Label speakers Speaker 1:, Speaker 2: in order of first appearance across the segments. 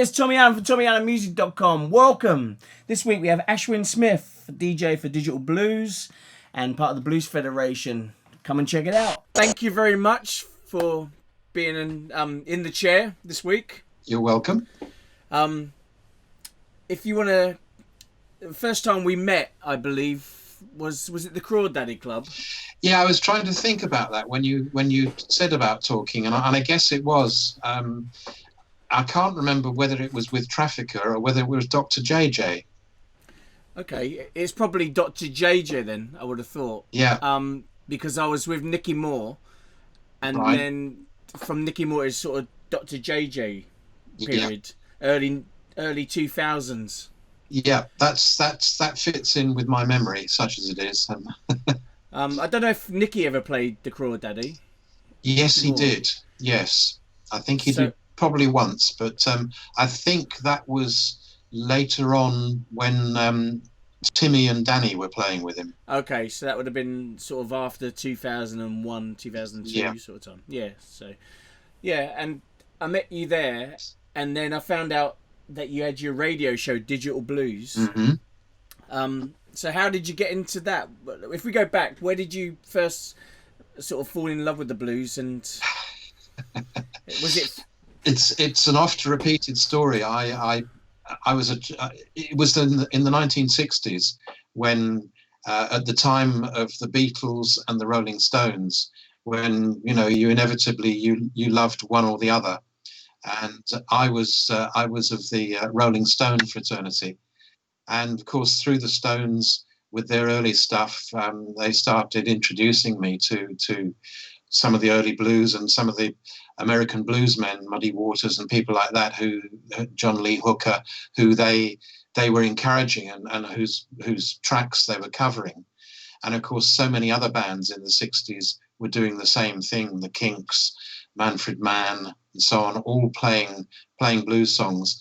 Speaker 1: it's Tommy Allen from TommyAllenMusic.com. Welcome. This week we have Ashwyn Smith, DJ for Digital Blues and part of the Blues Federation. Come and check it out. Thank you very much for being in the chair this week.
Speaker 2: You're welcome.
Speaker 1: If you want to... The first time we met, I believe, was it the Crawdaddy Club?
Speaker 2: Yeah, I was trying to think about that when you said about talking, and I guess it was. I can't remember whether it was with Trafficker or whether it was Dr. JJ.
Speaker 1: Okay, it's probably Dr. JJ then, I would have thought.
Speaker 2: Yeah.
Speaker 1: Because I was with Nicky Moore, and
Speaker 2: right.
Speaker 1: then from Nicky Moore is sort of Dr. JJ period, yeah. early 2000s.
Speaker 2: Yeah, that fits in with my memory, such as it is.
Speaker 1: I don't know if Nicky ever played the Crawdaddy.
Speaker 2: Yes, he did. Yes, I think he did probably once, but I think that was later on when Timmy and Danny were playing with him.
Speaker 1: Okay, so that would have been sort of after 2001, 2002 sort of time. Yeah, so yeah, and I met you there, and then I found out that you had your radio show, Digital Blues.
Speaker 2: Mm-hmm.
Speaker 1: So how did you get into that? If we go back, where did you first sort of fall in love with the blues? And was it?
Speaker 2: It's an oft-repeated story. It was in the 1960s when at the time of the Beatles and the Rolling Stones, when you inevitably you loved one or the other. And I was of the Rolling Stone fraternity, and of course through the Stones with their early stuff, they started introducing me to some of the early blues and some of the American bluesmen, Muddy Waters and people like that, who John Lee Hooker, who they were encouraging and whose tracks they were covering, and of course so many other bands in the 60s were doing the same thing, the Kinks, Manfred Mann, and so on, all playing blues songs.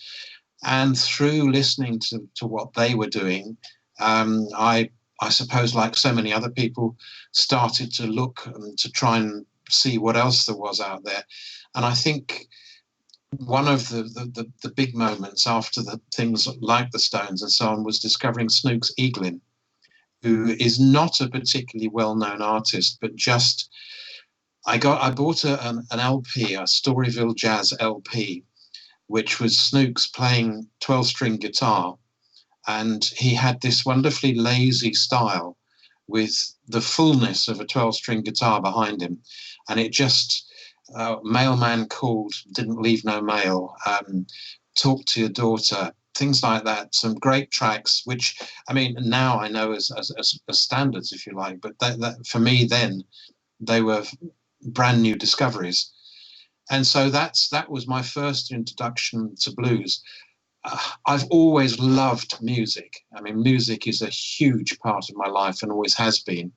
Speaker 2: And through listening to what they were doing, I suppose, like so many other people, started to look and to try and see what else there was out there. And I think one of the big moments after the things like the Stones and so on was discovering Snooks Eaglin, who is not a particularly well-known artist, but just I bought an LP, a Storyville Jazz LP, which was Snooks playing 12-string guitar, and he had this wonderfully lazy style with the fullness of a 12-string guitar behind him, and it just Mailman Called, Didn't Leave No Mail, Talk to Your Daughter, things like that. Some great tracks, which I mean now I know as standards, if you like, but that for me then they were brand new discoveries. And so that was my first introduction to blues. I've always loved music. I mean, music is a huge part of my life and always has been,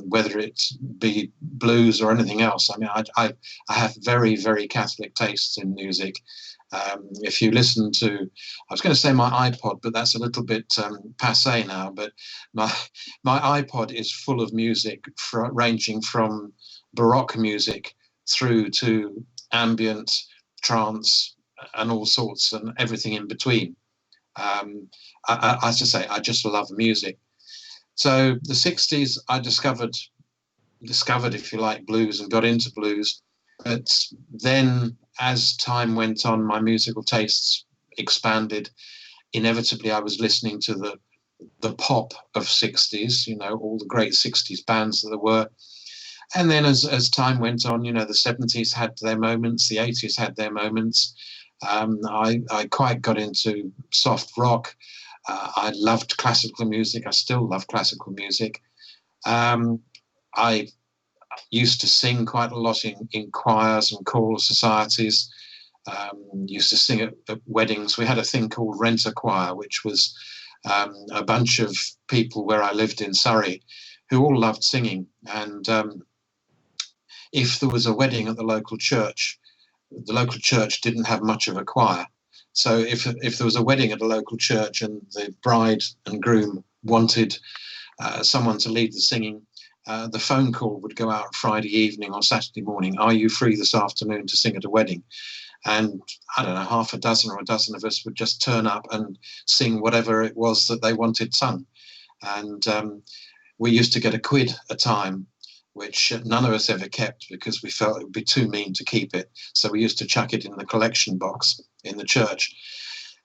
Speaker 2: whether it be blues or anything else. I mean, I have very, very Catholic tastes in music. If you listen to, I was going to say my iPod, but that's a little bit passé now, but my iPod is full of music ranging from Baroque music through to ambient, trance, and all sorts, and everything in between. As I say, I just love music. So the 60s, I discovered, if you like, blues and got into blues. But then, as time went on, my musical tastes expanded. Inevitably, I was listening to the pop of 60s, all the great 60s bands that there were. And then as time went on, the 70s had their moments, the 80s had their moments. I quite got into soft rock. I loved classical music. I still love classical music. I used to sing quite a lot in choirs and choral societies. Used to sing at weddings. We had a thing called Rent-a-Choir, which was a bunch of people where I lived in Surrey who all loved singing. And if there was a wedding at the local church didn't have much of a choir. So if there was a wedding at a local church and the bride and groom wanted someone to lead the singing, the phone call would go out Friday evening or Saturday morning. Are you free this afternoon to sing at a wedding? and I don't know, half a dozen or a dozen of us would just turn up and sing whatever it was that they wanted sung. And we used to get a quid a time, which none of us ever kept because we felt it would be too mean to keep it. So we used to chuck it in the collection box in the church.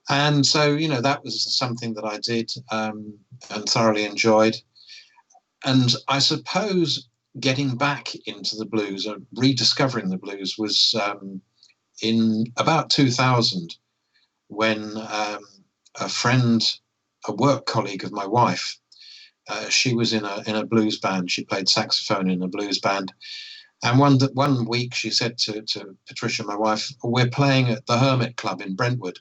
Speaker 2: And so, you know, that was something that I did and thoroughly enjoyed. And I suppose getting back into the blues, or rediscovering the blues, was in about 2000, when a friend, a work colleague of my wife, she was in a blues band. She played saxophone in a blues band. And one week she said to Patricia, my wife, we're playing at the Hermit Club in Brentwood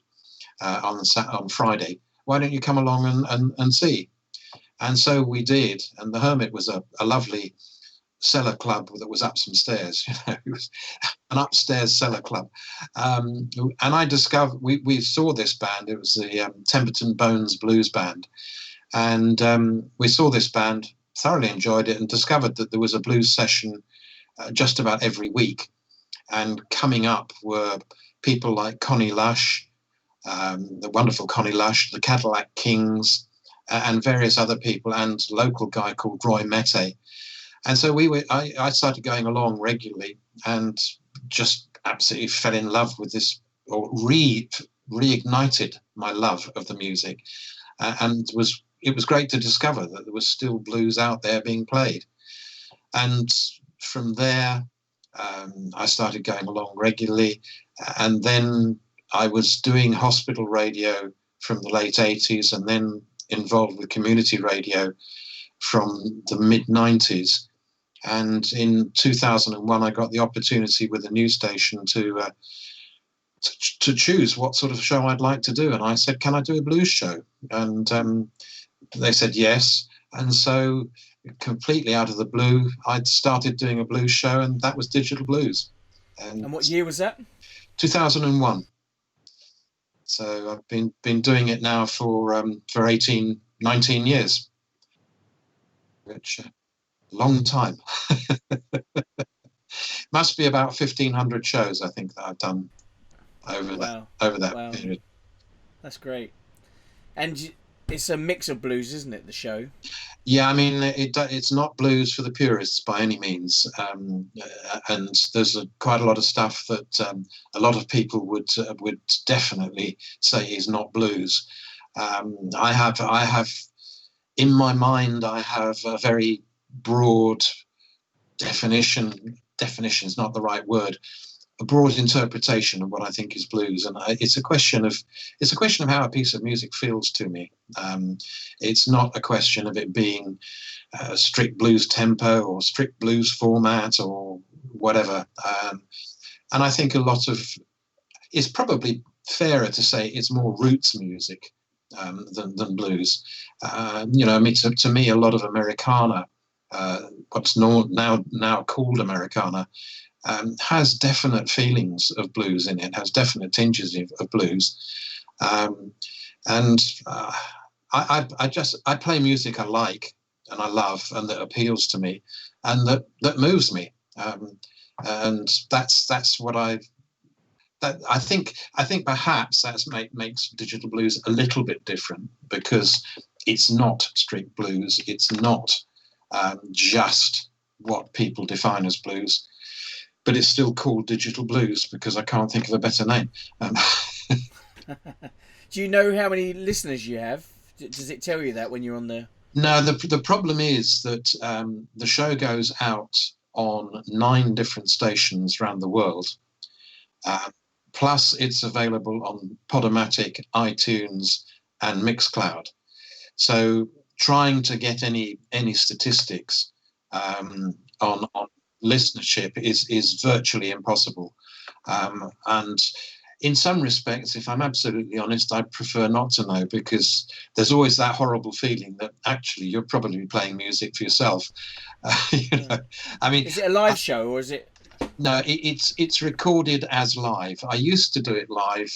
Speaker 2: on Friday. Why don't you come along and see? And so we did. And the Hermit was a lovely cellar club that was up some stairs. You know, it was an upstairs cellar club. And I discovered, we saw this band. It was the Temperton Bones Blues Band. And we saw this band, thoroughly enjoyed it, and discovered that there was a blues session just about every week. And coming up were people like Connie Lush, the wonderful Connie Lush, the Cadillac Kings, and various other people, and a local guy called Roy Mette. And so I started going along regularly and just absolutely fell in love with this, or reignited my love of the music. And it was great to discover that there was still blues out there being played. And from there, I started going along regularly. And then I was doing hospital radio from the late 80s, and then involved with community radio from the mid-90s. And in 2001, I got the opportunity with a news station to choose what sort of show I'd like to do. And I said, can I do a blues show? And they said yes. And so completely out of the blue, I'd started doing a blues show, and that was Digital Blues.
Speaker 1: And what year was that?
Speaker 2: 2001. So I've been doing it now for 19 years, which long time. Must be about 1,500 shows, I think, that I've done over that period.
Speaker 1: That's great. And it's a mix of blues, isn't it, the show?
Speaker 2: Yeah, I mean, it's not blues for the purists by any means, and there's quite a lot of stuff that a lot of people would definitely say is not blues. I have in my mind, I have a very broad definition. Definition is not the right word. A broad interpretation of what I think is blues, and it's a question of how a piece of music feels to me. It's not a question of it being a strict blues tempo or strict blues format or whatever. And I think it's probably fairer to say it's more roots music than blues. You know, I mean, to me, a lot of Americana, what's now called Americana, has definite feelings of blues in it, has definite tinges of blues. I play music I like and I love and that appeals to me and that moves me. And that's what I think perhaps that makes digital blues a little bit different, because it's not strict blues. It's not just what people define as blues. But it's still called Digital Blues because I can't think of a better name.
Speaker 1: Do you know how many listeners you have? Does it tell you that when you're on there?
Speaker 2: No, the problem is that the show goes out on 9 different stations around the world. Plus, it's available on Podomatic, iTunes, and Mixcloud. So, trying to get any statistics on listenership is virtually impossible, and in some respects, if I'm absolutely honest, I prefer not to know, because there's always that horrible feeling that actually you're probably playing music for yourself. You know, I mean,
Speaker 1: is it a live show or is it?
Speaker 2: No, it's recorded as live. I used to do it live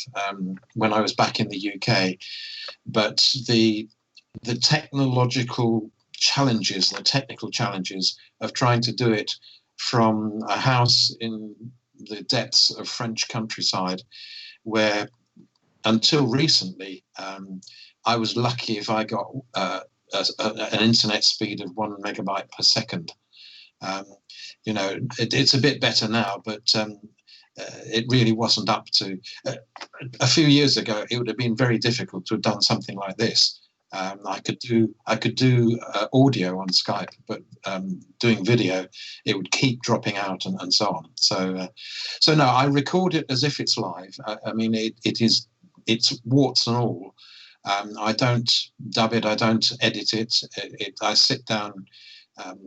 Speaker 2: when I was back in the UK, but the technological challenges, the technical challenges of trying to do it from a house in the depths of French countryside, where until recently I was lucky if I got an internet speed of 1 megabyte per second. You know, it's a bit better now, but it really wasn't up to. A few years ago, it would have been very difficult to have done something like this. I could do audio on Skype, but doing video, it would keep dropping out and so on. So no, I record it as if it's live. I mean, it's warts and all. I don't dub it. I don't edit it. I sit down.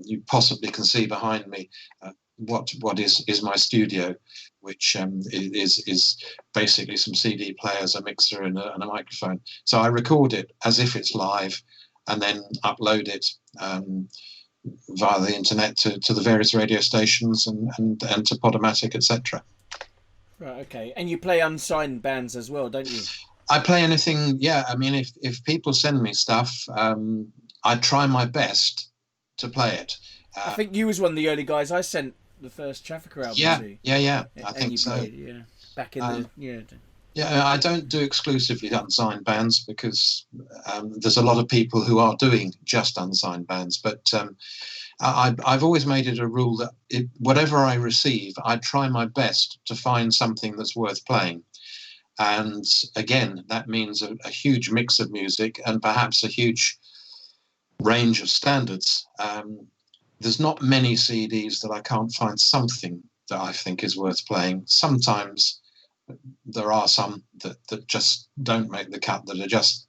Speaker 2: You possibly can see behind me what is my studio, which is basically some CD players, a mixer, and a microphone. So I record it as if it's live, and then upload it via the internet to the various radio stations and to Podomatic, etc.
Speaker 1: Right. Okay. And you play unsigned bands as well, don't you?
Speaker 2: I play anything. Yeah. I mean, if people send me stuff, I try my best to play it.
Speaker 1: I think you was one of the early guys I sent the first Trafficker album to.
Speaker 2: Yeah. I think so.
Speaker 1: Played, back in the
Speaker 2: Yeah, I don't do exclusively unsigned bands because there's a lot of people who are doing just unsigned bands. But I've always made it a rule that whatever I receive, I try my best to find something that's worth playing. And again, that means a huge mix of music and perhaps a huge range of standards. There's not many CDs that I can't find something that I think is worth playing. Sometimes there are some that just don't make the cut, that are just,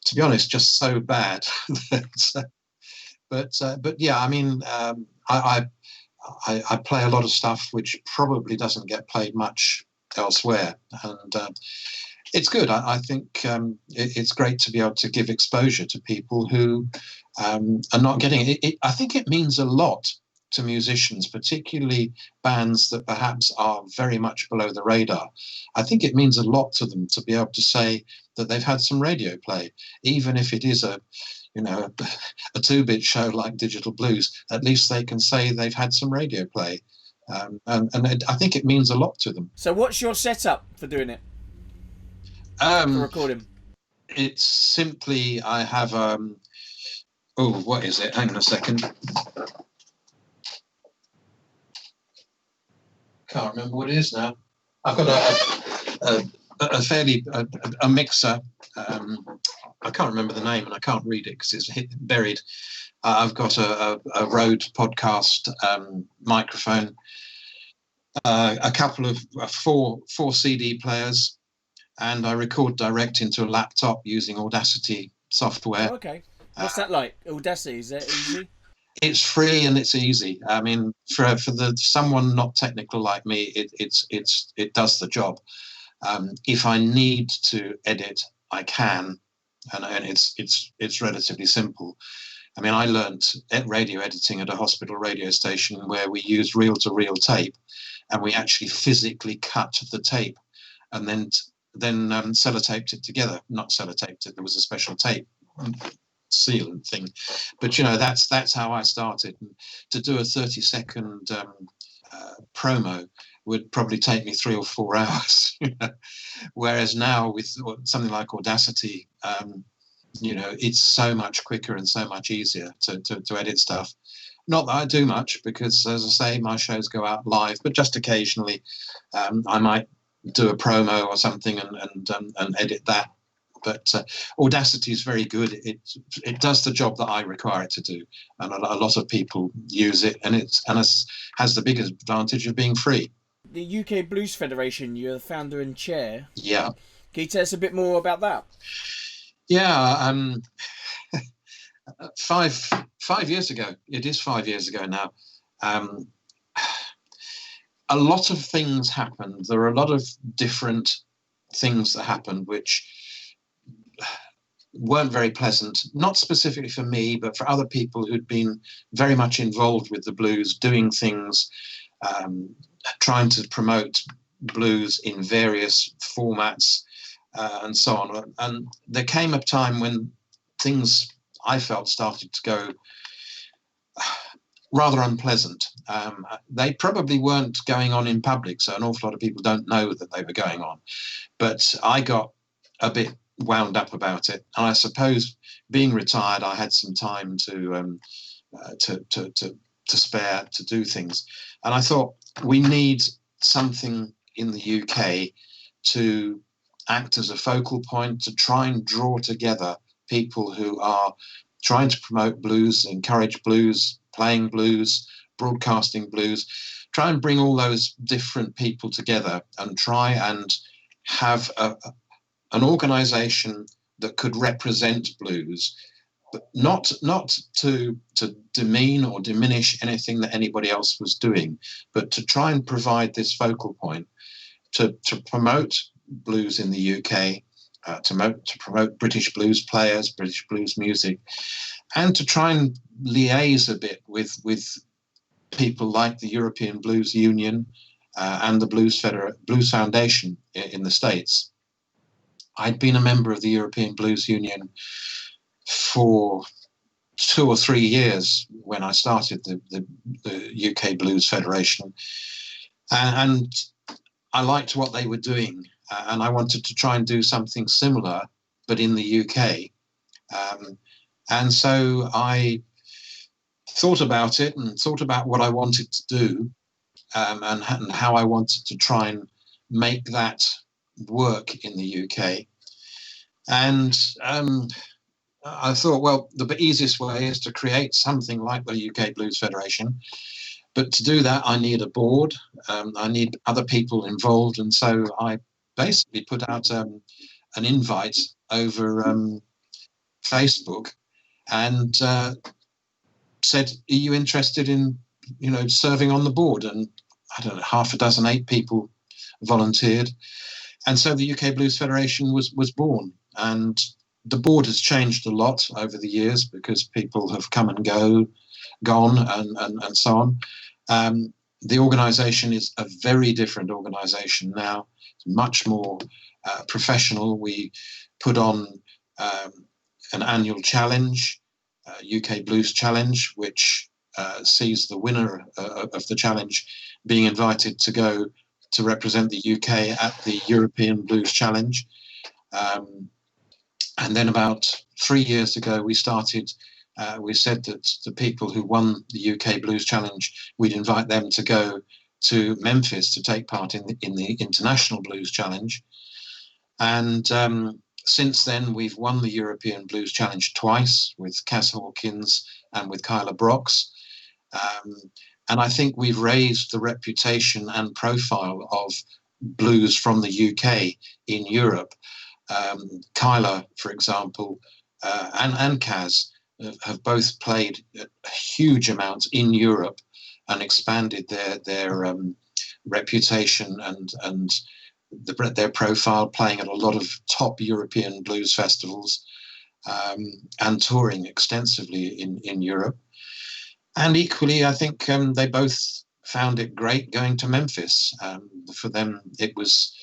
Speaker 2: to be honest, just so bad. But yeah, I mean, I play a lot of stuff which probably doesn't get played much elsewhere, and it's good. I think it's great to be able to give exposure to people who are not getting it. I think it means a lot to musicians, particularly bands that perhaps are very much below the radar. I think it means a lot to them to be able to say that they've had some radio play, even if it is a 2-bit show like Digital Blues. At least they can say they've had some radio play, and I think it means a lot to them.
Speaker 1: So, what's your setup for doing it? For recording?
Speaker 2: It's simply I have what is it? Hang on a second. Can't remember what it is now. I've got a fairly mixer. I can't remember the name and I can't read it because it's buried. I've got a Rode podcast microphone, a couple of four CD players, and I record direct into a laptop using Audacity software.
Speaker 1: Oh, okay. What's that like? Audacity, is that easy?
Speaker 2: It's free and it's easy. I mean, for someone not technical like me, it does the job. If I need to edit, I can, and it's relatively simple. I mean, I learned radio editing at a hospital radio station where we used reel-to-reel tape, and we actually physically cut the tape, and then sellotaped it together. Not sellotaped it. There was a special tape sealant thing, but that's how I started. And to do a 30-second promo would probably take me 3 or 4 hours. Whereas now with something like Audacity, it's so much quicker and so much easier to edit stuff. Not that I do much, because as I say, my shows go out live, but just occasionally I might do a promo or something and edit that. But Audacity is very good. It does the job that I require it to do, and a lot of people use it, and it has the biggest advantage of being free.
Speaker 1: The UK Blues Federation, you're the founder and chair.
Speaker 2: Yeah.
Speaker 1: Can you tell us a bit more about that?
Speaker 2: Yeah. 5 years ago, it is 5 years ago now, a lot of things happened. There are a lot of different things that happened which weren't very pleasant, not specifically for me, but for other people who'd been very much involved with the blues, doing things, trying to promote blues in various formats and so on. And there came a time when things, I felt, started to go rather unpleasant. They probably weren't going on in public, so an awful lot of people don't know that they were going on. But I got a bit wound up about it, and I suppose being retired, I had some time to spare to do things, and I thought we need something in the UK to act as a focal point to try and draw together people who are trying to promote blues, encourage blues, playing blues, broadcasting blues, try and bring all those different people together and try and have an organisation that could represent blues, but not to demean or diminish anything that anybody else was doing, but to try and provide this focal point to promote blues in the UK, to promote British blues players, British blues music, and to try and liaise a bit with people like the European Blues Union and the Blues Foundation in the States. I'd been a member of the European Blues Union for 2 or 3 years when I started the UK Blues Federation, and I liked what they were doing, and I wanted to try and do something similar, but in the UK. And so I thought about it and thought about what I wanted to do, and how I wanted to try and make that work in the UK. And I thought, well, the easiest way is to create something like the UK Blues Federation. But to do that, I need a board. I need other people involved. And so I basically put out an invite over Facebook and said, are you interested in, serving on the board? And I don't know, 6, 8 people volunteered. And so the UK Blues Federation was born. And the board has changed a lot over the years because people have come and gone and so on. The organisation is a very different organisation now. It's much more professional. We put on an annual challenge, UK Blues Challenge, which sees the winner of the challenge being invited to go to represent the UK at the European Blues Challenge. And then about 3 years ago, we started, we said that the people who won the UK Blues Challenge, we'd invite them to go to Memphis to take part in the International Blues Challenge. And since then, we've won the European Blues Challenge twice with Kaz Hawkins and with Kyla Brox. And I think we've raised the reputation and profile of blues from the UK in Europe. Kyla, for example, and Kaz have both played huge amounts in Europe and expanded their reputation and their profile, playing at a lot of top European blues festivals and touring extensively in Europe. And equally, I think they both found it great going to Memphis. For them, it was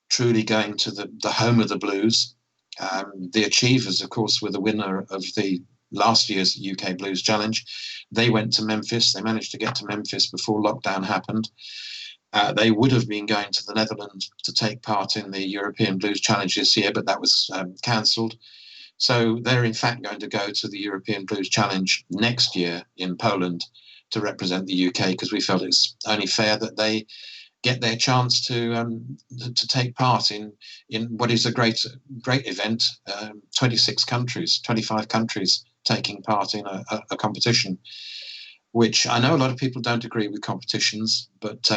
Speaker 2: truly going to the home of the blues. The Achievers, of course, were the winner of the last year's UK Blues Challenge. They went to Memphis. They managed to get to Memphis before lockdown happened. They would have been going to the Netherlands to take part in the European Blues Challenge this year, but that was cancelled. So they're in fact going to go to the European Blues Challenge next year in Poland to represent the UK, because we felt it's only fair that they get their chance to take part in what is a great event. 26 countries, 25 countries taking part in a competition, which I know a lot of people don't agree with competitions, but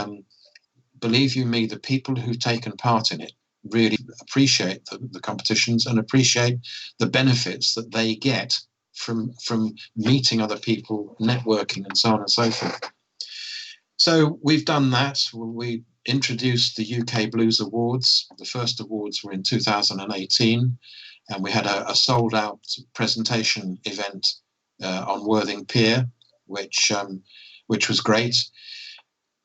Speaker 2: believe you me, the people who've taken part in it really appreciate the competitions and appreciate the benefits that they get from meeting other people, networking, and so on and so forth. So we've done that. We introduced the UK Blues Awards. The first awards were in 2018, and we had a sold-out presentation event on Worthing Pier, which was great.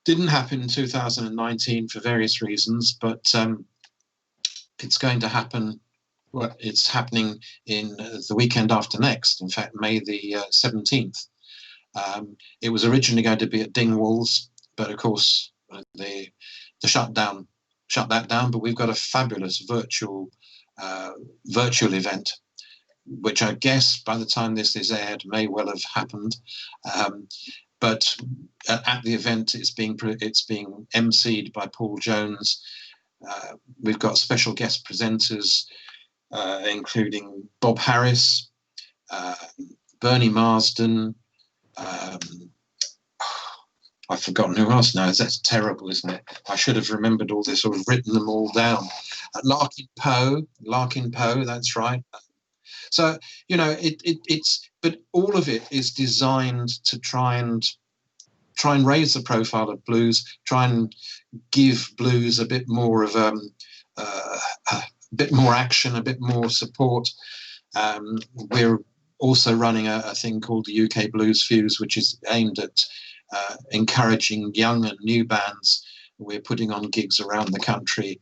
Speaker 2: Didn't happen in 2019 for various reasons, but it's going to happen. Well, it's happening in the weekend after next. In fact, May the 17th. It was originally going to be at Dingwalls, but of course the shutdown shut that down. But we've got a fabulous virtual event, which I guess by the time this is aired may well have happened. But at the event, it's being emceed by Paul Jones. We've got special guest presenters, including Bob Harris, Bernie Marsden. I've forgotten who else now. That's terrible, isn't it? I should have remembered all this or written them all down. Larkin Poe, that's right. So, but all of it is designed to try and raise the profile of blues, try and give blues a bit more of a bit more action, a bit more support. We're also running a thing called the UK Blues Fuse, which is aimed at encouraging young and new bands. We're putting on gigs around the country,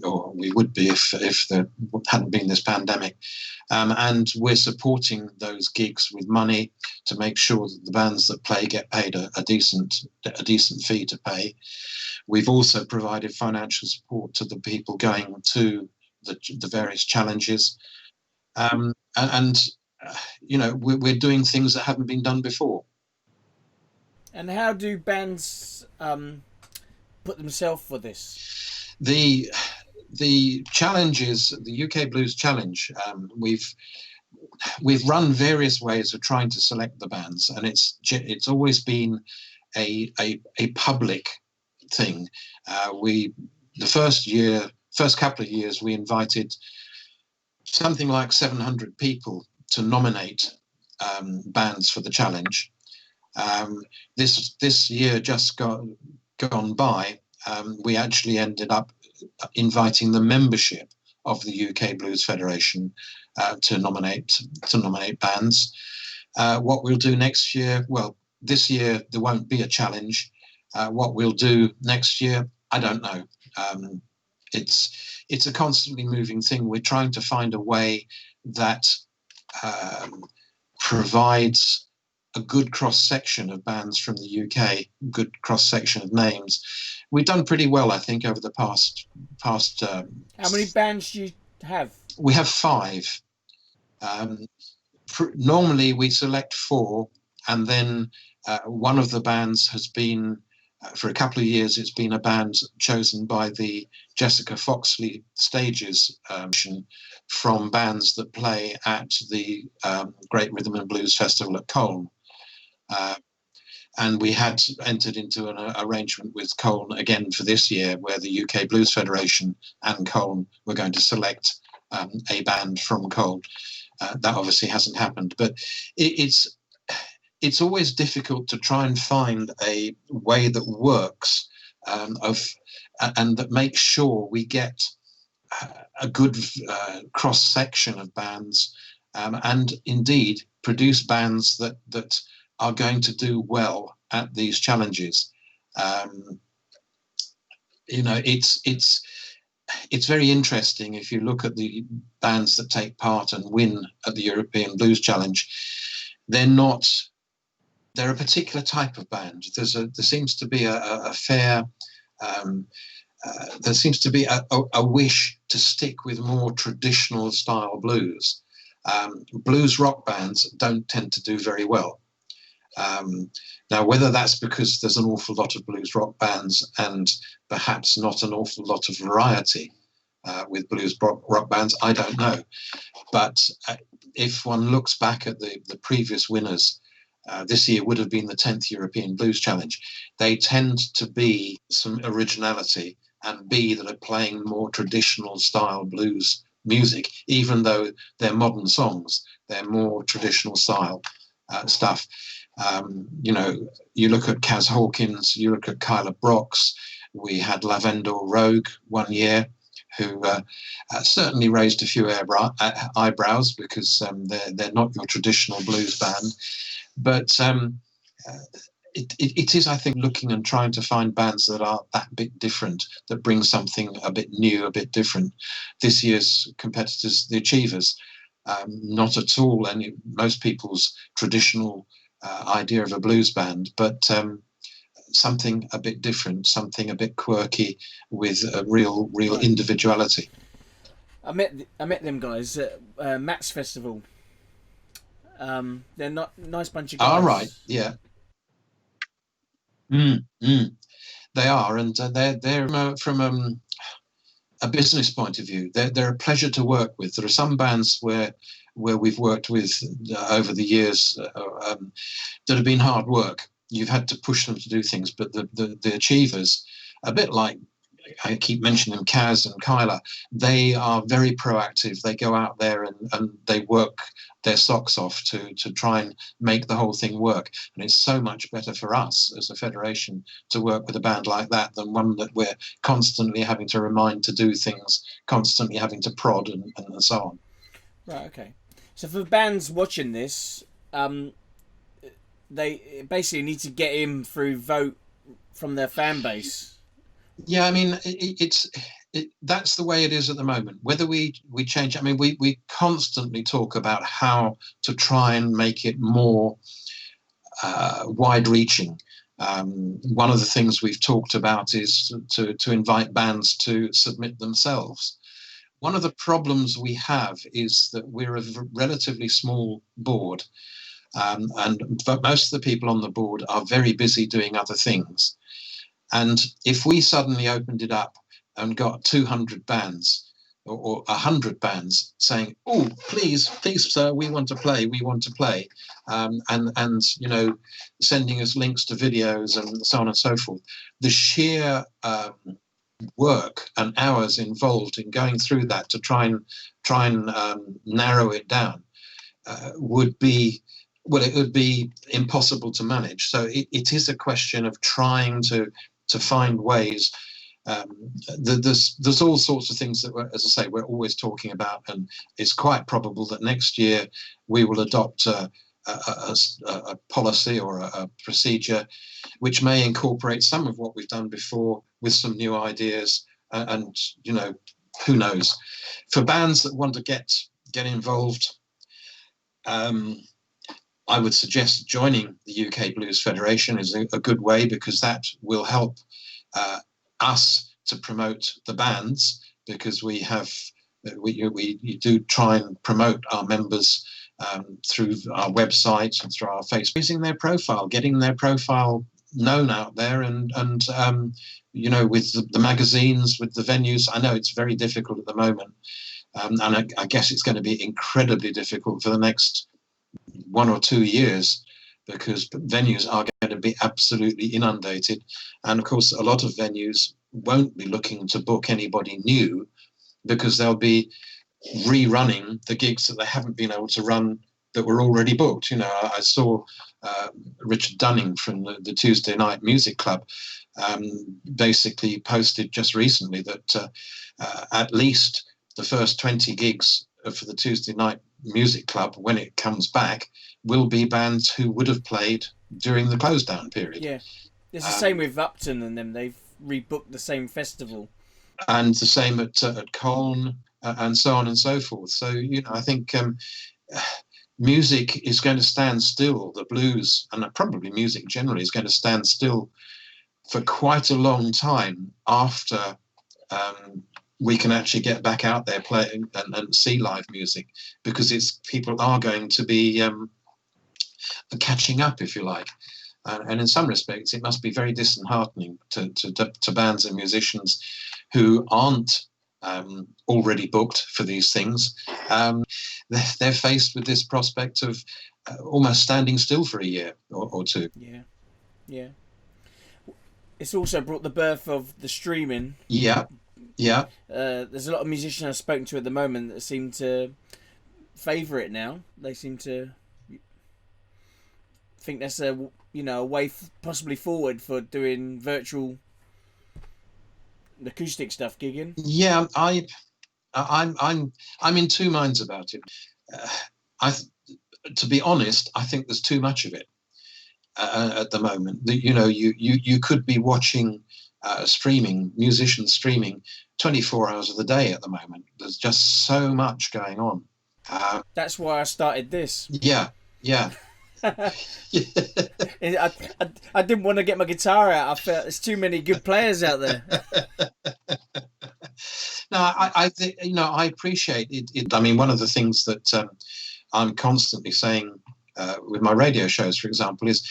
Speaker 2: or we would be if there hadn't been this pandemic. And we're supporting those gigs with money to make sure that the bands that play get paid a decent fee to pay. We've also provided financial support to the people going to the various challenges. We're doing things that haven't been done before.
Speaker 1: And how do bands put themselves for this?
Speaker 2: The challenges, the UK Blues Challenge, we've run various ways of trying to select the bands, and it's always been a public thing. The first couple of years, we invited something like 700 people to nominate bands for the challenge. This year just gone by, we actually ended up inviting the membership of the UK Blues Federation to nominate bands. What we'll do next year, well, this year there won't be a challenge. What we'll do next year, I don't know. It's a constantly moving thing. We're trying to find a way that provides a good cross-section of bands from the UK, good cross-section of names. We've done pretty well, I think, over the past.
Speaker 1: How many bands do you have?
Speaker 2: We have 5. Normally we select 4, and then one of the bands has been, for a couple of years, it's been a band chosen by the Jessica Foxley Stages from bands that play at the Great Rhythm and Blues Festival at Cologne. And we had entered into an arrangement with Cologne again for this year, where the UK Blues Federation and Cologne were going to select a band from Cologne. That obviously hasn't happened, but it's always difficult to try and find a way that works and that makes sure we get a good cross-section of bands, and indeed produce bands that are going to do well at these challenges. It's very interesting if you look at the bands that take part and win at the European Blues Challenge. They're a particular type of band. There seems to be a wish to stick with more traditional style blues. Blues rock bands don't tend to do very well. Now, whether that's because there's an awful lot of blues rock bands and perhaps not an awful lot of variety with blues rock bands, I don't know. But if one looks back at the previous winners, this year would have been the 10th European Blues Challenge. They tend to be some originality, and that are playing more traditional style blues music, even though they're modern songs. They're more traditional style stuff. You look at Kaz Hawkins, you look at Kyla Brox. We had Lavender Rogue one year, who certainly raised a few eyebrows because they're not your traditional blues band. But it is, I think, looking and trying to find bands that are that bit different, that bring something a bit new, a bit different. This year's competitors, the Achievers, not at all most people's traditional idea of a blues band, but something a bit different, something a bit quirky with a real
Speaker 1: Right.
Speaker 2: individuality.
Speaker 1: I met them guys at Matt's Festival. They're not nice bunch of guys.
Speaker 2: All right, yeah. They are, and they're from a business point of view. They're a pleasure to work with. There are some bands where we've worked with over the years that have been hard work. You've had to push them to do things, but the achievers, a bit like I keep mentioning them, Kaz and Kyla, they are very proactive. They go out there and they work their socks off to try and make the whole thing work. And it's so much better for us as a federation to work with a band like that than one that we're constantly having to remind to do things, constantly having to prod and so on.
Speaker 1: Right, okay. So for bands watching this, they basically need to get him through vote from their fan base.
Speaker 2: Yeah, I mean, that's the way it is at the moment. Whether we change, I mean, we constantly talk about how to try and make it more wide-reaching. One of the things we've talked about is to invite bands to submit themselves. One of the problems we have is that we're a relatively small board, but most of the people on the board are very busy doing other things. And if we suddenly opened it up and got 200 bands or 100 bands saying, "Oh, please, sir, we want to play," and you know, sending us links to videos and so on and so forth, the sheer work and hours involved in going through that to try and narrow it down would be. Well, it would be impossible to manage. So it is a question of trying to find ways. There's all sorts of things that, as I say, we're always talking about, and it's quite probable that next year we will adopt a policy or a procedure which may incorporate some of what we've done before with some new ideas. And you know, who knows? For bands that want to get involved, I would suggest joining the UK Blues Federation is a good way, because that will help us to promote the bands, because we do try and promote our members through our website and through our Facebook, using their profile, getting their profile known out there, and you know, with the magazines, with the venues. I know it's very difficult at the moment, and I guess it's going to be incredibly difficult for the next 1 or 2 years, because venues are going to be absolutely inundated, and of course a lot of venues won't be looking to book anybody new, because they'll be rerunning the gigs that they haven't been able to run that were already booked. You know, I saw Richard Dunning from the Tuesday Night Music Club basically posted just recently that at least the first 20 gigs for the Tuesday Night Music Club, when it comes back, will be bands who would have played during the close down period.
Speaker 1: Yeah, it's the same with Upton and them. They've rebooked the same festival,
Speaker 2: and the same at Colne, and so on and so forth. So you know, I think music is going to stand still. The blues, and probably music generally, is going to stand still for quite a long time after we can actually get back out there playing and see live music, because people are going to be catching up, if you like. And in some respects, it must be very disheartening to bands and musicians who aren't already booked for these things. They're faced with this prospect of almost standing still for a year or two.
Speaker 1: Yeah. It's also brought the birth of the streaming.
Speaker 2: Yeah.
Speaker 1: There's a lot of musicians I've spoken to at the moment that seem to favour it now. They seem to think that's a way possibly forward for doing virtual acoustic stuff, gigging.
Speaker 2: Yeah, I'm in two minds about it. To be honest, I think there's too much of it at the moment. You know, you could be watching musicians streaming 24 hours of the day at the moment. There's just so much going on.
Speaker 1: That's why I started this.
Speaker 2: Yeah.
Speaker 1: I didn't want to get my guitar out. I felt there's too many good players out there.
Speaker 2: No, I think, I appreciate it. I mean, one of the things that I'm constantly saying with my radio shows, for example, is,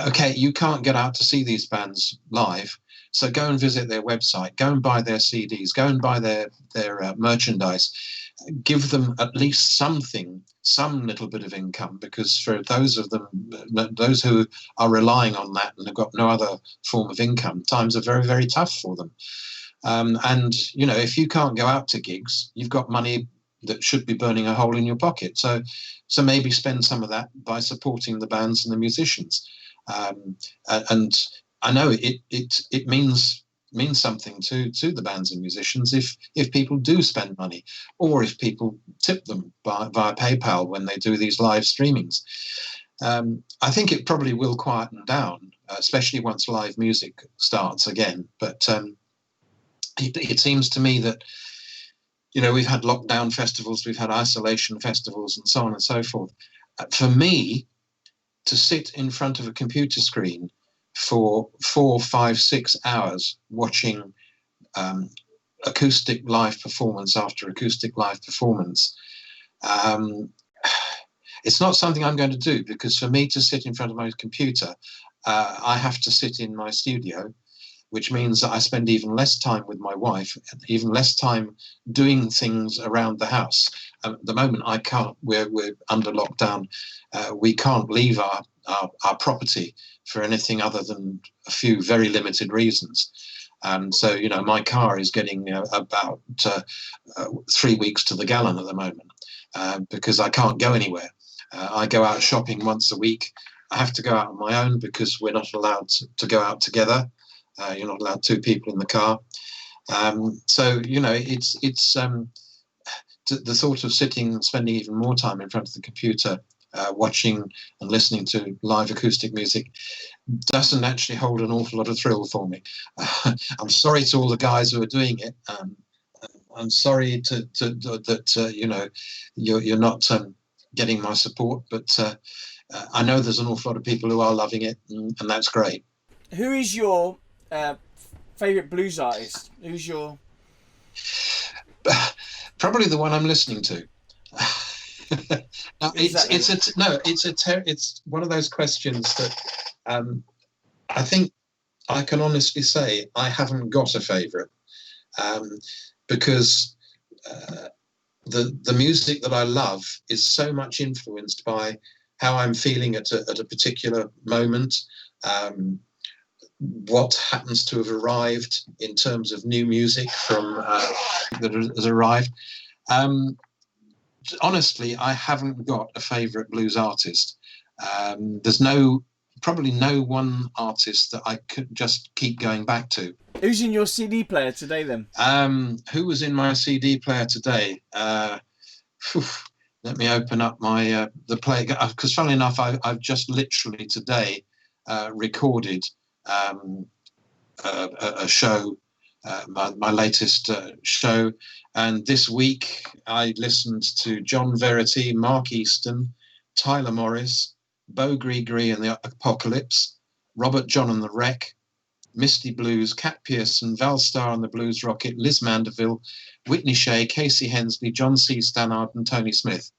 Speaker 2: okay, you can't get out to see these bands live, so go and visit their website, go and buy their CDs, go and buy their merchandise, give them at least something, some little bit of income, because for those who are relying on that and have got no other form of income, times are very, very tough for them. And if you can't go out to gigs, you've got money that should be burning a hole in your pocket. So maybe spend some of that by supporting the bands and the musicians. And I know it means something to the bands and musicians if people do spend money, or if people tip them via PayPal when they do these live streamings. I think it probably will quieten down, especially once live music starts again. But it seems to me that, we've had lockdown festivals, we've had isolation festivals, and so on and so forth. For me, to sit in front of a computer screen for 4, 5, 6 hours watching acoustic live performance after acoustic live performance, it's not something I'm going to do, because for me to sit in front of my computer, I have to sit in my studio, which means that I spend even less time with my wife, even less time doing things around the house. At the moment, I can't. We're under lockdown. We can't leave our property for anything other than a few very limited reasons. So, my car is getting about 3 weeks to the gallon at the moment, because I can't go anywhere. I go out shopping once a week. I have to go out on my own because we're not allowed to go out together. You're not allowed 2 people in the car. So, it's the thought of sitting and spending even more time in front of the computer, watching and listening to live acoustic music, doesn't actually hold an awful lot of thrill for me. I'm sorry to all the guys who are doing it. I'm sorry that you're not getting my support, but I know there's an awful lot of people who are loving it, and that's great.
Speaker 1: Who is your favourite blues artist? Who's your...
Speaker 2: Probably the one I'm listening to. It's one of those questions that I think I can honestly say I haven't got a favourite, because the music that I love is so much influenced by how I'm feeling at a particular moment. What happens to have arrived in terms of new music from that has arrived. Honestly, I haven't got a favourite blues artist. There's probably no one artist that I could just keep going back to.
Speaker 1: Who's in your CD player today, then?
Speaker 2: Who was in my CD player today? Let me open up my the player, because funnily enough, I've just literally today recorded a show, my latest show, and this week I listened to John Verity, Mark Easton, Tyler Morris, Bo Gree and the Apocalypse, Robert John and the Wreck, Misty Blues, Cat Pearson, Val Starr and the Blues Rocket, Liz Mandeville, Whitney Shea, Casey Hensley, John C. Stannard and Tony Smith.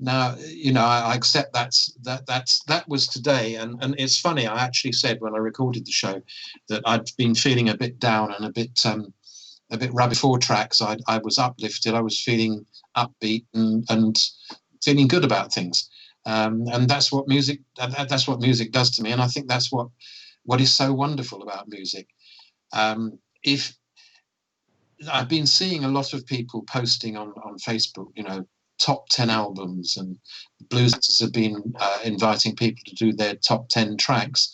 Speaker 2: Now, I accept that was today, and it's funny. I actually said when I recorded the show that I'd been feeling a bit down and a bit rubby. Before tracks, I was uplifted. I was feeling upbeat and feeling good about things, and that's what music does to me. And I think that's what is so wonderful about music. If I've been seeing a lot of people posting on Facebook, top 10 albums, and blues have been inviting people to do their top 10 tracks.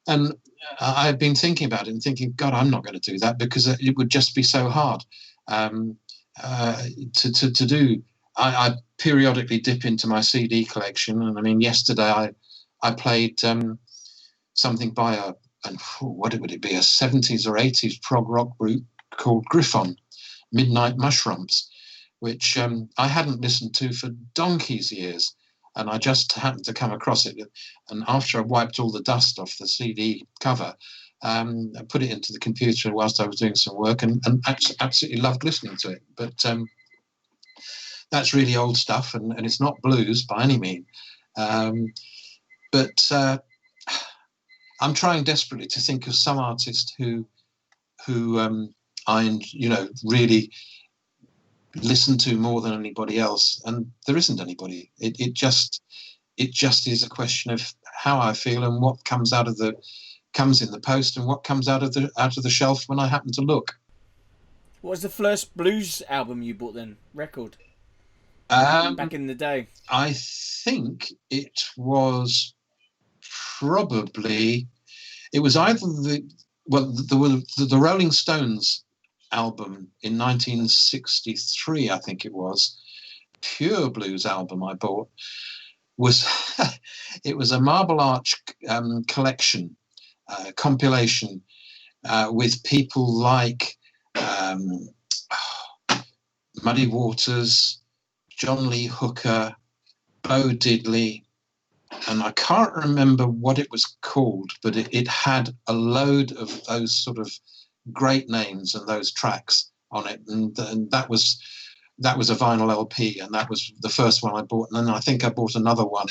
Speaker 2: And I've been thinking about it and thinking, God, I'm not going to do that, because it would just be so hard to do. I periodically dip into my CD collection, and I mean, yesterday I played something by what would it be, a 70s or 80s prog rock group called Griffon, Midnight Mushrooms. which I hadn't listened to for donkey's years. And I just happened to come across it. And after I wiped all the dust off the CD cover, I put it into the computer whilst I was doing some work, and absolutely loved listening to it. But that's really old stuff, and it's not blues by any means. But I'm trying desperately to think of some artist who I really listen to more than anybody else, and there isn't anybody. It just is a question of how I feel and what comes in the post and what comes out of the shelf when I happen to look.
Speaker 1: What was the first blues album you bought then? Record? Back in the day?
Speaker 2: I think it was probably, it was either the Rolling Stones album in 1963, I think it was, pure blues album I bought, was it was a Marble Arch collection, compilation with people like Muddy Waters, John Lee Hooker, Bo Diddley, and I can't remember what it was called, but it had a load of those sort of great names and those tracks on it, and that was a vinyl LP, and that was the first one I bought. And then I think I bought another one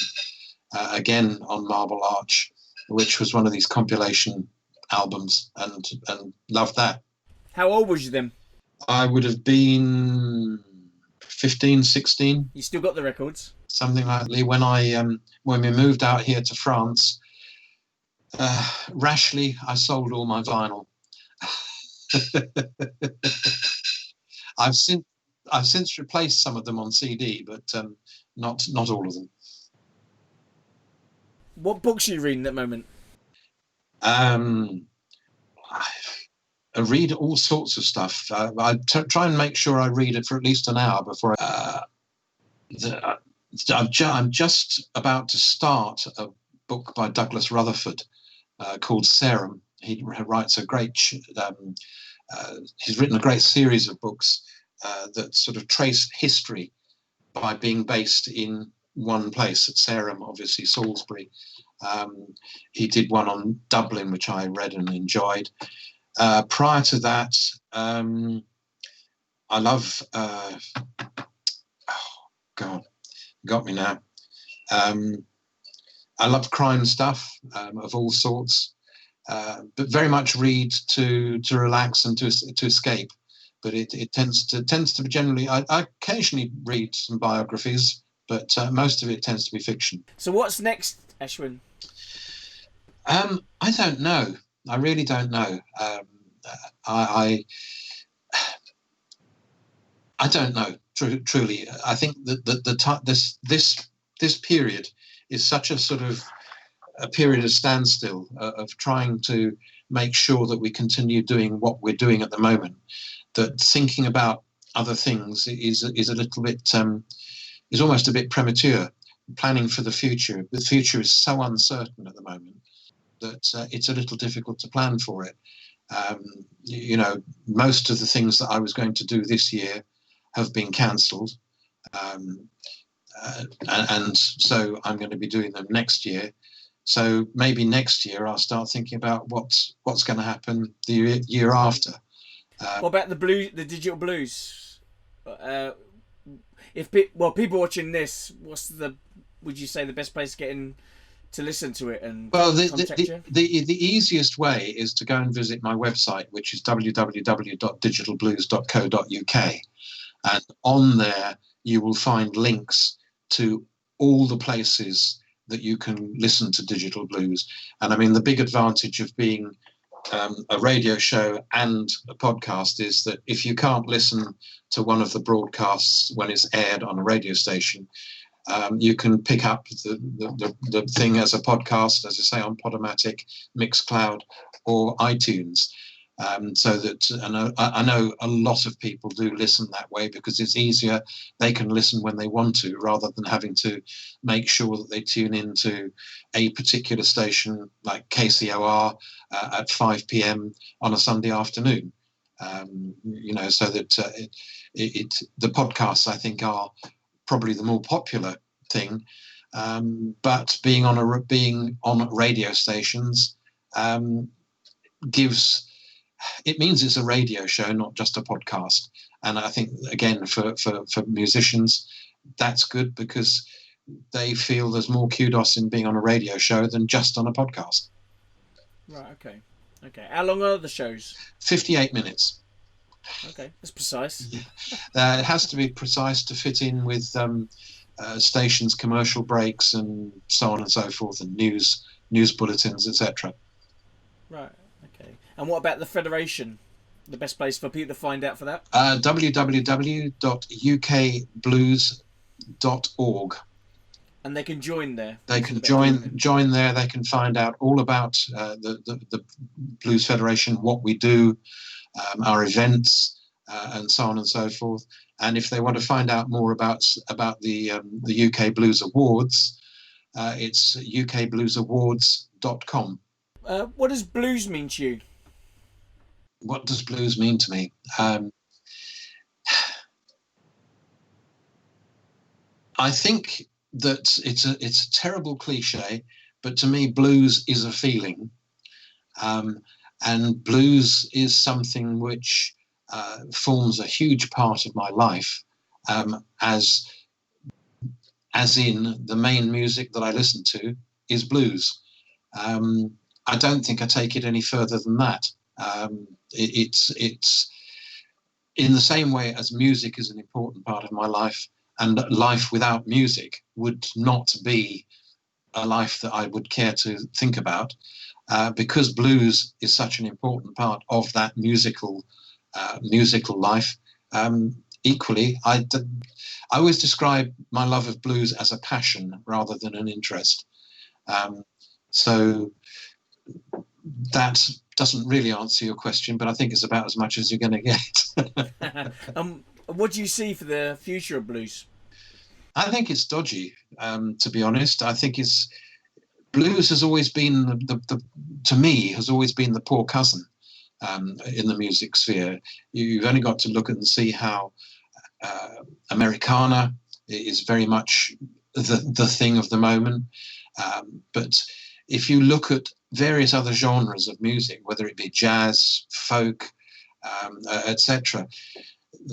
Speaker 2: again on Marble Arch, which was one of these compilation albums, and loved that.
Speaker 1: How old was you then?
Speaker 2: I would have been 15, 16.
Speaker 1: You still got the records?
Speaker 2: Something like that. When we moved out here to France, rashly I sold all my vinyl. I've since replaced some of them on CD, but not all of them.
Speaker 1: What books are you reading at the moment?
Speaker 2: I read all sorts of stuff. I try and make sure I read it for at least an hour before I'm just about to start a book by Douglas Rutherford called Serum. He writes a great, he's written a great series of books that sort of trace history by being based in one place at Serum, obviously Salisbury. He did one on Dublin, which I read and enjoyed. Prior to that, I love, oh God, got me now. I love crime stuff of all sorts, but very much read to relax and to escape. But it tends to be generally, I occasionally read some biographies, but most of it tends to be fiction.
Speaker 1: So what's next, Ashwyn?
Speaker 2: I don't know. I really don't know. I don't know. Truly, I think that this period is such a sort of a period of standstill, of trying to make sure that we continue doing what we're doing at the moment. That thinking about other things is a little bit is almost a bit premature. Planning for the future. The future is so uncertain at the moment that it's a little difficult to plan for it. Most of the things that I was going to do this year have been cancelled, and so I'm going to be doing them next year. So maybe next year I'll start thinking about what's going to happen the year after.
Speaker 1: What about the digital blues? People watching this, would you say the best place to get in to listen to it and contact you?
Speaker 2: The easiest way is to go and visit my website, which is www.digitalblues.co.uk, and on there you will find links to all the places that you can listen to digital blues. And I mean, the big advantage of being a radio show and a podcast is that if you can't listen to one of the broadcasts when it's aired on a radio station, you can pick up the thing as a podcast, as I say, on Podomatic, Mixcloud, or iTunes. So that, and I know a lot of people do listen that way because it's easier. They can listen when they want to, rather than having to make sure that they tune into a particular station like KCOR at 5 p.m. on a Sunday afternoon. So that the podcasts, I think, are probably the more popular thing. But being on radio stations means it's a radio show, not just a podcast. And I think, again, for musicians, that's good, because they feel there's more kudos in being on a radio show than just on a podcast.
Speaker 1: Right. Okay. How long are the shows?
Speaker 2: 58 minutes.
Speaker 1: Okay, that's precise.
Speaker 2: It has to be precise to fit in with stations' commercial breaks and so on and so forth, and news bulletins, etc.
Speaker 1: Right. Okay. And what about the Federation? The best place for people to find out for that?
Speaker 2: www.ukblues.org.
Speaker 1: And they can join there.
Speaker 2: They can join there. They can find out all about the Blues Federation, what we do, our events, and so on and so forth. And if they want to find out more about the UK Blues Awards, it's ukbluesawards.com.
Speaker 1: What does blues mean to you?
Speaker 2: What does blues mean to me? I think that it's a terrible cliche, but to me, blues is a feeling, and blues is something which forms a huge part of my life, as in the main music that I listen to is blues. I don't think I take it any further than that. It's in the same way as music is an important part of my life, and life without music would not be a life that I would care to think about, because blues is such an important part of that musical life. Equally, I always describe my love of blues as a passion rather than an interest. So that doesn't really answer your question, but I think it's about as much as you're going to get.
Speaker 1: What do you see for the future of blues?
Speaker 2: I think it's dodgy, to be honest. I think blues has always been to me has always been the poor cousin in the music sphere. You've only got to look and see how Americana is very much the thing of the moment. But if you look at various other genres of music, whether it be jazz, folk, etc.,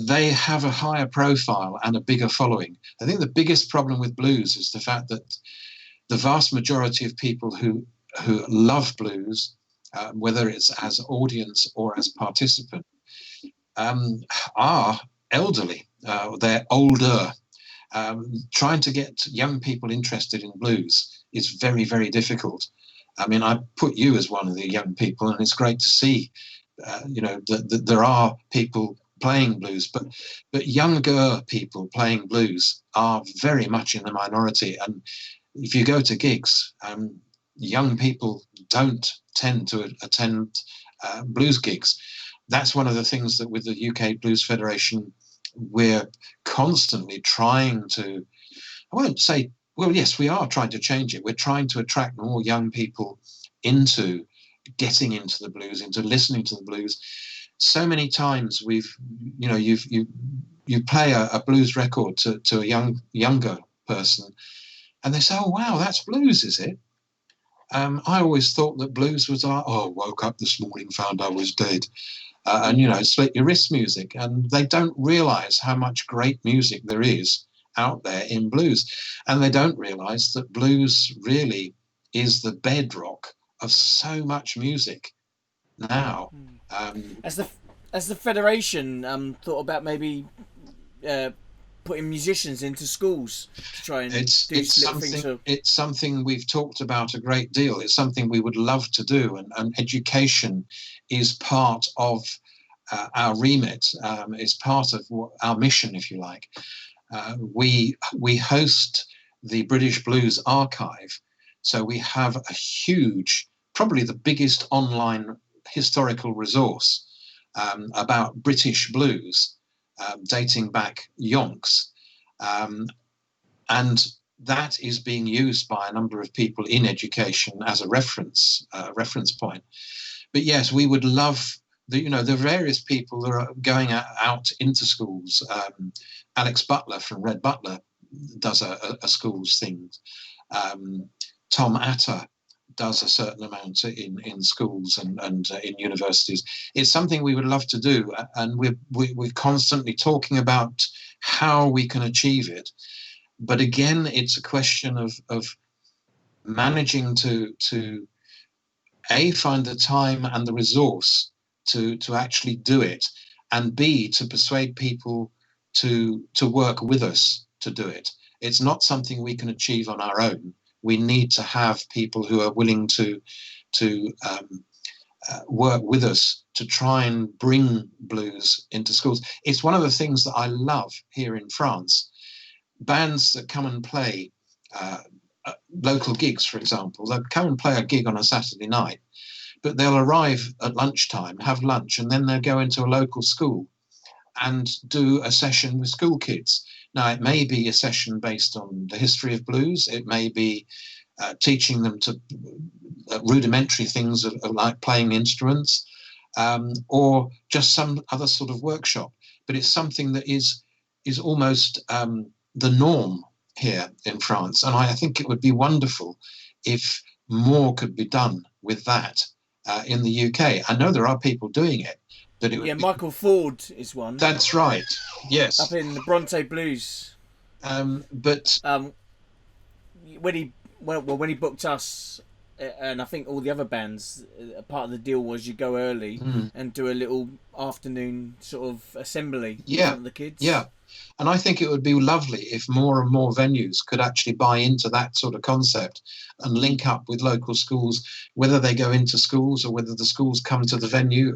Speaker 2: they have a higher profile and a bigger following. I think the biggest problem with blues is the fact that the vast majority of people who love blues, whether it's as audience or as participant, are elderly. They're older. Trying to get young people interested in blues is very, very difficult. I mean, I put you as one of the young people, and it's great to see, that there are people playing blues, but younger people playing blues are very much in the minority. And if you go to gigs, young people don't tend to attend blues gigs. That's one of the things that with the UK Blues Federation, we're constantly trying to, I won't say, well, yes, we are trying to change it. We're trying to attract more young people into getting into the blues, into listening to the blues. So many times you play a blues record to a younger person, and they say, "Oh wow, that's blues, is it?" I always thought that blues was woke up this morning, found I was dead, and slit your wrist music, and they don't realise how much great music there is out there in blues, and they don't realise that blues really is the bedrock of so much music now.
Speaker 1: As the Federation thought about maybe putting musicians into schools to try and
Speaker 2: it's something we've talked about a great deal. It's something we would love to do, and education is part of our remit. It's part of our mission, if you like. We host the British Blues Archive, so we have a huge, probably the biggest online historical resource about British blues, dating back yonks, and that is being used by a number of people in education as a reference point. But yes, we would love the various people that are going out into schools. Alex Butler from Red Butler does a schools thing. Tom Atter does a certain amount in schools and in universities. It's something we would love to do, and we're constantly talking about how we can achieve it. But again, it's a question of managing to A, find the time and the resource to actually do it, and B, to persuade people to work with us to do it. It's not something we can achieve on our own. We need to have people who are willing to work with us to try and bring blues into schools. It's one of the things that I love here in France. Bands that come and play local gigs, for example, they'll come and play a gig on a Saturday night, but they'll arrive at lunchtime, have lunch, and then they'll go into a local school and do a session with school kids. Now, it may be a session based on the history of blues. It may be teaching them to rudimentary things of like playing instruments, or just some other sort of workshop. But it's something that is almost the norm here in France. And I think it would be wonderful if more could be done with that in the UK. I know there are people doing it. But it would
Speaker 1: Michael Ford is one.
Speaker 2: That's right. Yes.
Speaker 1: Up in the Bronte Blues.
Speaker 2: But
Speaker 1: when he booked us, and I think all the other bands, part of the deal was you go early and do a little afternoon sort of assembly for the kids. Yeah.
Speaker 2: And I think it would be lovely if more and more venues could actually buy into that sort of concept and link up with local schools, whether they go into schools or whether the schools come to the venue.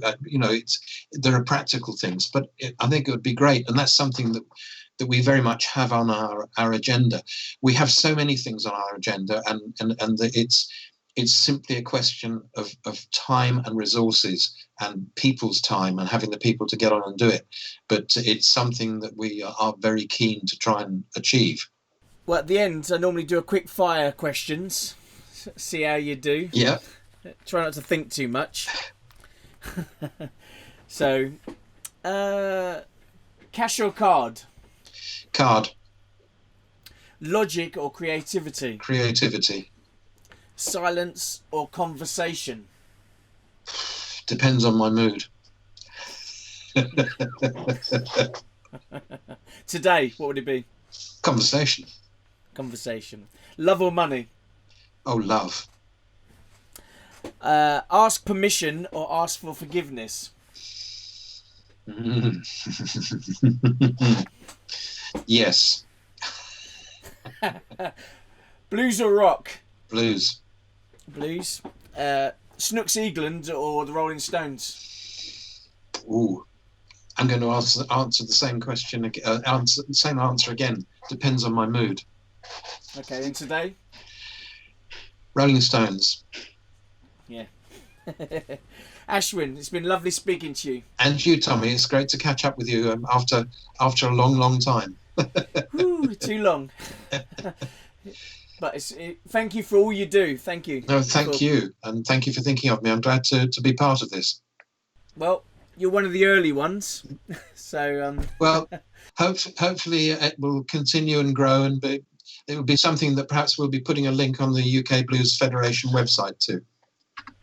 Speaker 2: There are practical things, but I think it would be great. And that's something that we very much have on our agenda. We have so many things on our agenda, and it's simply a question of time and resources and people's time and having the people to get on and do it. But it's something that we are very keen to try and achieve.
Speaker 1: Well, at the end, I normally do a quick fire questions, see how you do.
Speaker 2: Yeah.
Speaker 1: Try not to think too much. So, cash or card?
Speaker 2: Card.
Speaker 1: Logic or creativity?
Speaker 2: Creativity.
Speaker 1: Silence or conversation?
Speaker 2: Depends on my mood.
Speaker 1: Today, what would it be?
Speaker 2: Conversation.
Speaker 1: Love or money?
Speaker 2: Oh, love.
Speaker 1: Ask permission or ask for forgiveness?
Speaker 2: Yes.
Speaker 1: Blues or rock?
Speaker 2: Blues.
Speaker 1: Snooks Eagland or the Rolling Stones?
Speaker 2: Ooh, I'm going to answer the same question. Same answer again. Depends on my mood.
Speaker 1: Okay, and today?
Speaker 2: Rolling Stones.
Speaker 1: Yeah. Ashwyn, it's been lovely speaking to you.
Speaker 2: And you, Tommy. It's great to catch up with you after a long time.
Speaker 1: Ooh, too long. But thank you for all you do. Thank you.
Speaker 2: No, thank you. And thank you for thinking of me. I'm glad to be part of this.
Speaker 1: Well, you're one of the early ones. So.
Speaker 2: Well, hopefully it will continue and grow, and it will be something that perhaps we'll be putting a link on the UK Blues Federation website to.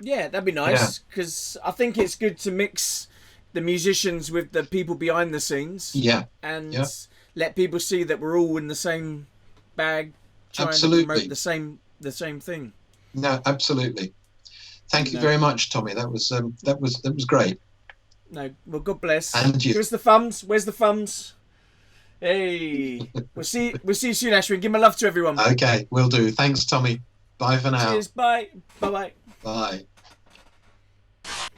Speaker 1: Yeah, that'd be nice, because I think it's good to mix the musicians with the people behind the scenes.
Speaker 2: Yeah.
Speaker 1: And let people see that we're all in the same bag, trying
Speaker 2: absolutely.
Speaker 1: to promote the same thing.
Speaker 2: No, absolutely. Thank you very much, Tommy. That was great.
Speaker 1: No, well, God bless.
Speaker 2: And you.
Speaker 1: Give us the thumbs. Where's the thumbs? Hey, we'll see you soon, Ashwyn. Give my love to everyone.
Speaker 2: Okay, will do. Thanks, Tommy. Bye for now.
Speaker 1: Cheers. Bye. Bye.
Speaker 2: Bye.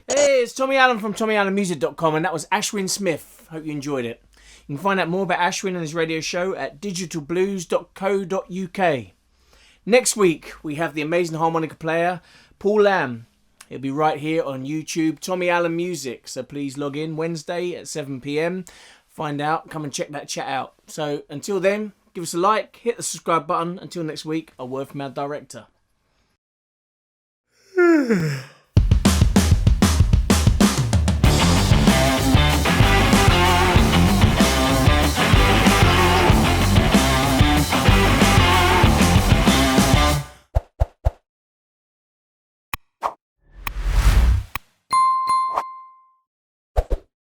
Speaker 1: Hey, it's Tommy Allen from TommyAllenMusic.com, and that was Ashwyn Smith. Hope you enjoyed it. You can find out more about Ashwyn and his radio show at digitalblues.co.uk. Next week, we have the amazing harmonica player, Paul Lamb. He'll be right here on YouTube, Tommy Allen Music. So please log in Wednesday at 7 p.m. Find out, come and check that chat out. So until then, give us a like, hit the subscribe button. Until next week, a word from our director.